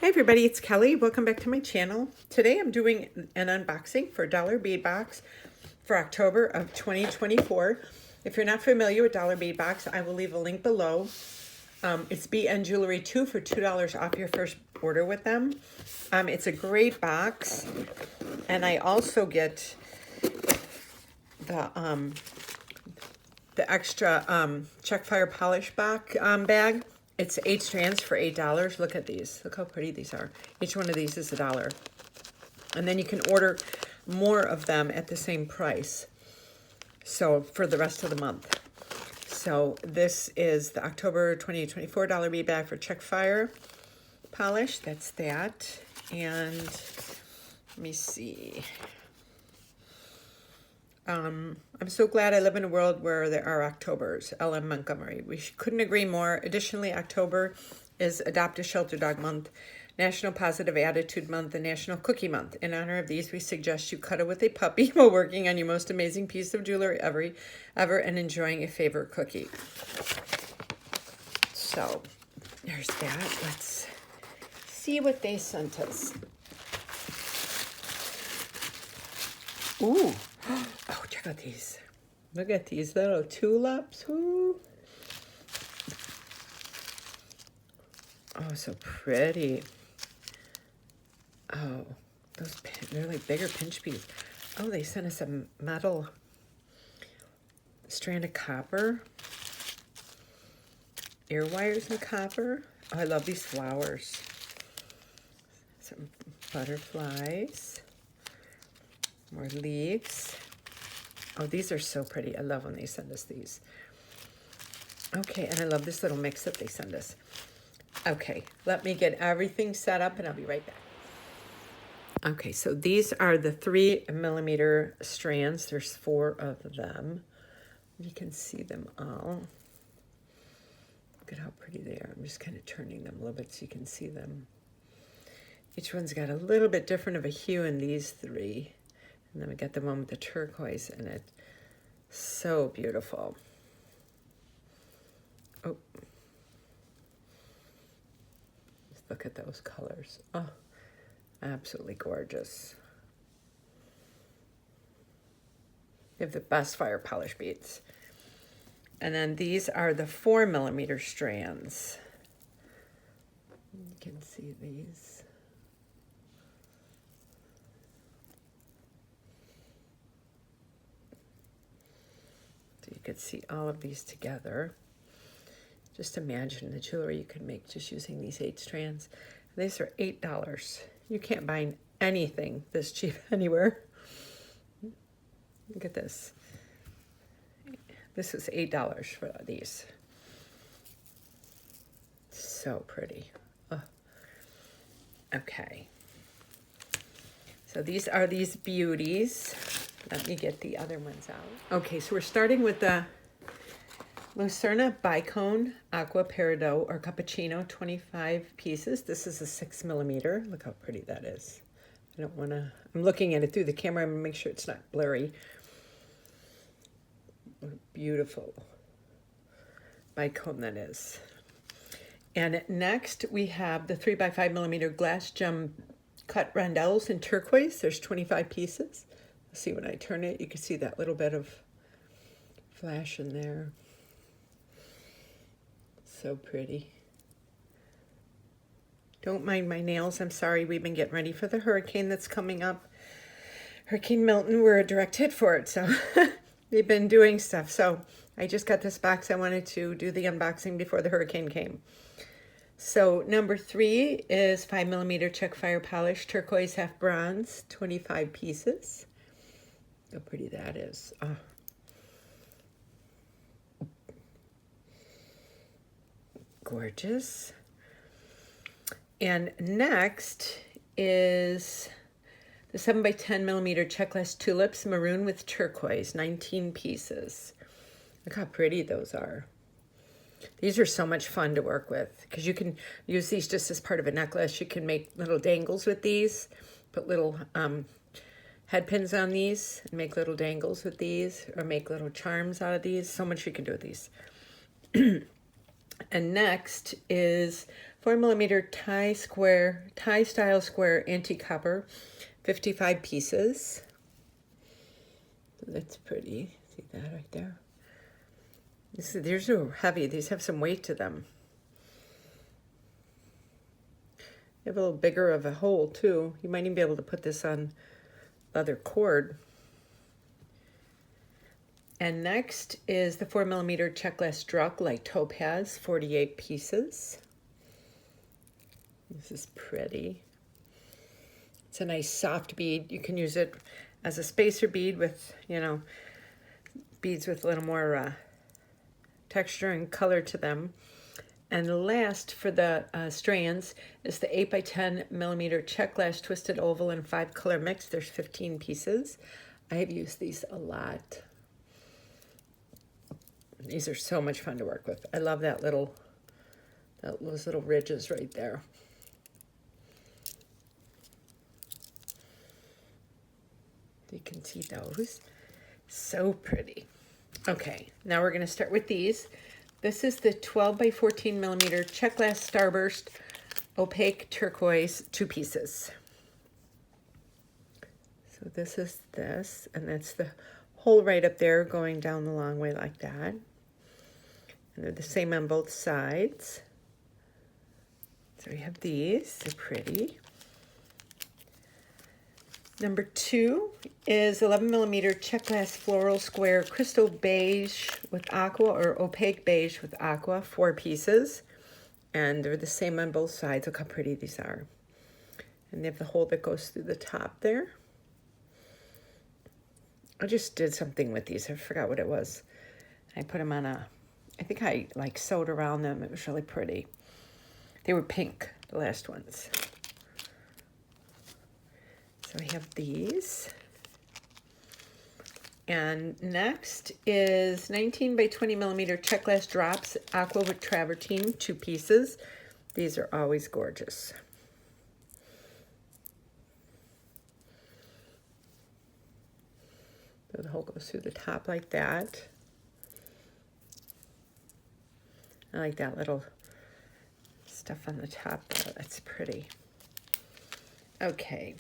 Everybody, it's Kelly. Welcome back to my channel. Today I'm doing an unboxing for Dollar Bead Box for October of 2024. If you're not familiar with Dollar Bead Box, I will leave a link below. It's BN Jewelry 2 for $2 off your first order with them. It's a great box, and I also get the extra check fire polish bag. It's 8 strands for $8. Look at these. Look how pretty these are. Each one of these is $1. And then you can order more of them at the same price. So for the rest of the month. So this is the October 2024 Dollar Bead bag for check fire polish. That's that. And let me see. I'm so glad I live in a world where there are Octobers. L.M. Montgomery. We couldn't agree more. Additionally, October is Adopt a Shelter Dog Month, National Positive Attitude Month, and National Cookie Month. In honor of these, we suggest you cuddle with a puppy while working on your most amazing piece of jewelry ever and enjoying a favorite cookie. So, there's that. Let's see what they sent us. Ooh. Oh, check out these. Look at these little tulips. Ooh. Oh, so pretty. Oh, they're like bigger pinch beads. Oh, they sent us a metal strand of copper. Ear wires in copper. Oh, I love these flowers. Some butterflies. More leaves. Oh, these are so pretty. I love when they send us these. Okay, and I love this little mix that they send us. Okay, let me get everything set up and I'll be right back. Okay, so these are the 3mm strands. There's 4 of them. You can see them all. Look at how pretty they are. I'm just kind of turning them a little bit so you can see them. Each one's got a little bit different of a hue in these 3. And then we got the one with the turquoise in it. So beautiful. Oh. Just look at those colors. Oh, absolutely gorgeous. You have the best fire polish beads. And then these are the 4mm strands. You can see these. You could see all of these together. Just imagine the jewelry you could make just using these 8 strands. These are $8. You can't buy anything this cheap anywhere. Look at this. This is $8 for these. So pretty. Oh. Okay. So these are these beauties. Let me get the other ones out. Okay, so we're starting with the Lucerna Bicone Aqua Peridot or Cappuccino, 25 pieces. This is a 6mm. Look how pretty that is. I don't want to, I'm looking at it through the camera and make sure it's not blurry. What a beautiful bicone that is. And next we have the 3x5mm glass gem cut rondelles in turquoise. There's 25 pieces. See, when I turn it, you can see that little bit of flash in there. So pretty. Don't mind my nails. I'm sorry. We've been getting ready for the hurricane that's coming up. Hurricane Milton, we're a direct hit for it. So we've been doing stuff. So I just got this box. I wanted to do the unboxing before the hurricane came. So number 3 is 5mm check fire polish, turquoise half bronze, 25 pieces. How pretty that is. Oh. gorgeous. And next is the 7 by 10 millimeter checklist tulips, maroon with turquoise, 19 pieces. Look how pretty those are. These are so much fun to work with because you can use these just as part of a necklace. You can make little dangles with these, put little head pins on these and make little dangles with these, or make little charms out of these. So much you can do with these. And next is 4 millimeter tie style square anti-copper, 55 pieces. So that's pretty. See that right there? These are heavy. These have some weight to them. They have a little bigger of a hole too. You might even be able to put this on leather cord. And next is the 4 millimeter checklist Druck light topaz, 48 pieces. This is pretty. It's a nice soft bead. You can use it as a spacer bead with, you know, beads with a little more texture and color to them. And last for the strands is the 8 by 10 millimeter check glass twisted oval and 5 color mix. There's 15 pieces. I have used these a lot. These are so much fun to work with. I love those little ridges right there. You can see those. So pretty. Okay, now we're going to start with these. This is the 12 by 14 millimeter check glass starburst opaque turquoise, 2 pieces. So this is this, and that's the hole right up there going down the long way like that. And they're the same on both sides. So we have these, they're pretty. Number 2 is 11 millimeter check glass floral square crystal beige with aqua, or opaque beige with aqua, 4 pieces. And they're the same on both sides. Look how pretty these are. And they have the hole that goes through the top there. I just did something with these. I forgot what it was. I put them on I think I like sewed around them. It was really pretty. They were pink, the last ones. So we have these. And next is 19 by 20 millimeter check glass drops, aqua with travertine, 2 pieces. These are always gorgeous. So the hole goes through the top like that. I like that little stuff on the top though. That's pretty. Okay.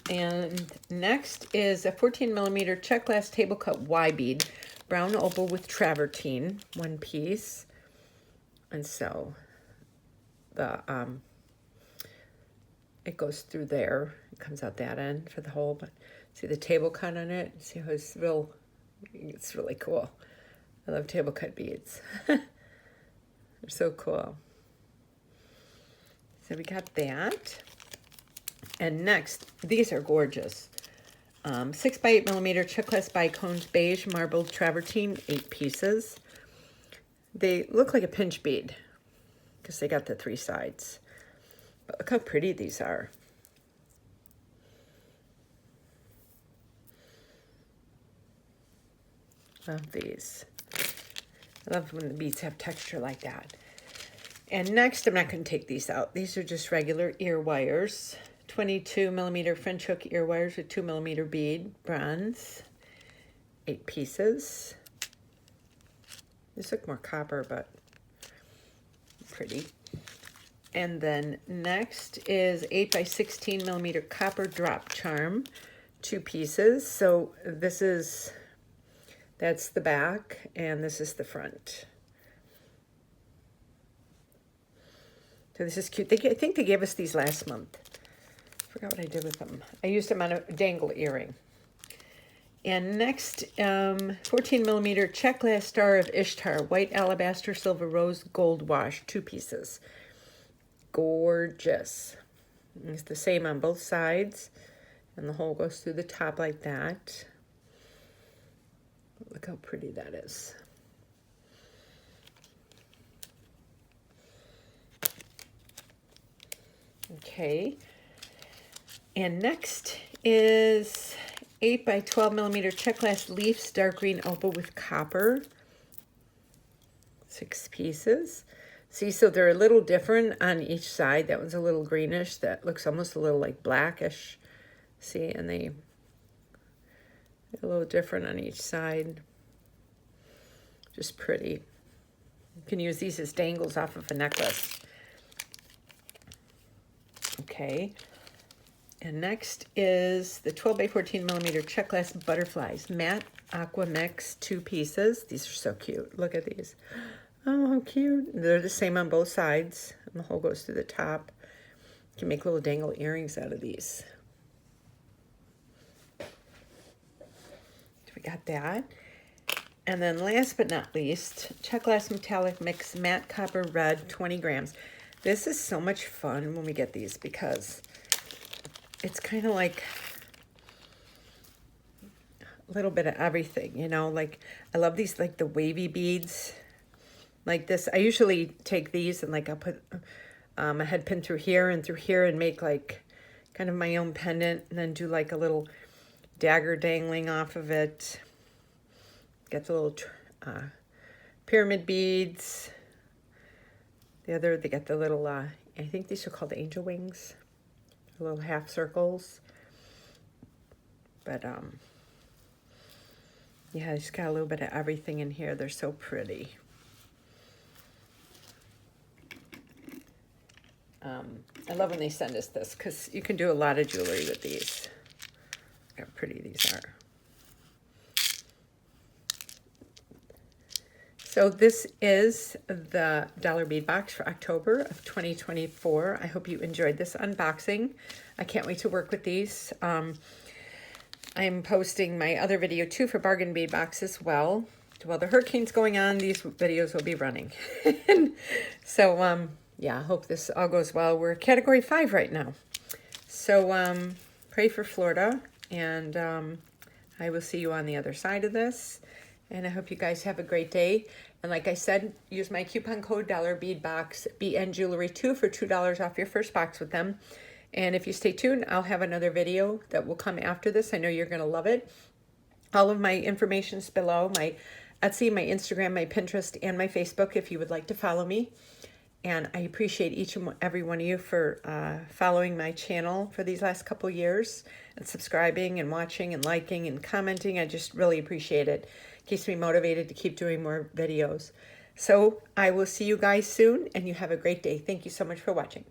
And next is a 14 millimeter check glass table cut Y bead, brown opal with travertine, 1 piece. And so the it goes through there. It comes out that end for the hole, but see the table cut on it? See how it's really cool. I love table cut beads. They're so cool. So we got that. And next, these are gorgeous. 6 by 8 millimeter check glass bicones beige marbled travertine, 8 pieces. They look like a pinch bead because they got the 3 sides. But look how pretty these are. Love these. I love when the beads have texture like that. And next, I'm not going to take these out. These are just regular ear wires. 22 millimeter French hook ear wires with 2 millimeter bead, bronze, 8 pieces. These look more copper, but pretty. And then next is 8 by 16 millimeter copper drop charm, 2 pieces. So that's the back, and this is the front. So this is cute. I think they gave us these last month. I forgot what I did with them. I used them on a dangle earring. And next, 14 millimeter check glass star of Ishtar, white alabaster, silver rose, gold wash, 2 pieces. Gorgeous. It's the same on both sides, and the hole goes through the top like that. Look how pretty that is. Okay. And next is 8 by 12 millimeter check glass leaves, dark green opal with copper. 6 pieces. See, so they're a little different on each side. That one's a little greenish. That looks almost a little like blackish. See, and they're a little different on each side. Just pretty. You can use these as dangles off of a necklace. Okay. And next is the 12 by 14 millimeter check glass butterflies, matte aqua mix, 2 pieces. These are so cute. Look at these. Oh, how cute. They're the same on both sides, and the hole goes through the top. You can make little dangle earrings out of these. So we got that. And then last but not least, check glass metallic mix, matte copper red, 20 grams. This is so much fun when we get these because it's kind of like a little bit of everything, you know, like I love these, like the wavy beads like this. I usually take these and like I'll put a head pin through here and make like kind of my own pendant, and then do like a little dagger dangling off of it. Get the little pyramid beads. They got the little, I think these are called angel wings. Little half circles. But, yeah, it's got a little bit of everything in here. They're so pretty. I love when they send us this because you can do a lot of jewelry with these. Look how pretty these are. So this is the dollar bead box for October of 2024. I hope you enjoyed this unboxing. I can't wait to work with these. I'm posting my other video too for bargain bead box as well. While the hurricane's going on, these videos will be running. So yeah, I hope this all goes well. We're category 5 right now. So pray for Florida, and I will see you on the other side of this. And I hope you guys have a great day. And like I said, use my coupon code $beadbox, BN Jewelry 2 for $2 off your first box with them. And if you stay tuned, I'll have another video that will come after this. I know you're going to love it. All of my information is below, my Etsy, my Instagram, my Pinterest, and my Facebook if you would like to follow me. And I appreciate each and every one of you for following my channel for these last couple years, and subscribing and watching and liking and commenting. I just really appreciate it. Keeps me motivated to keep doing more videos. So I will see you guys soon, and you have a great day. Thank you so much for watching.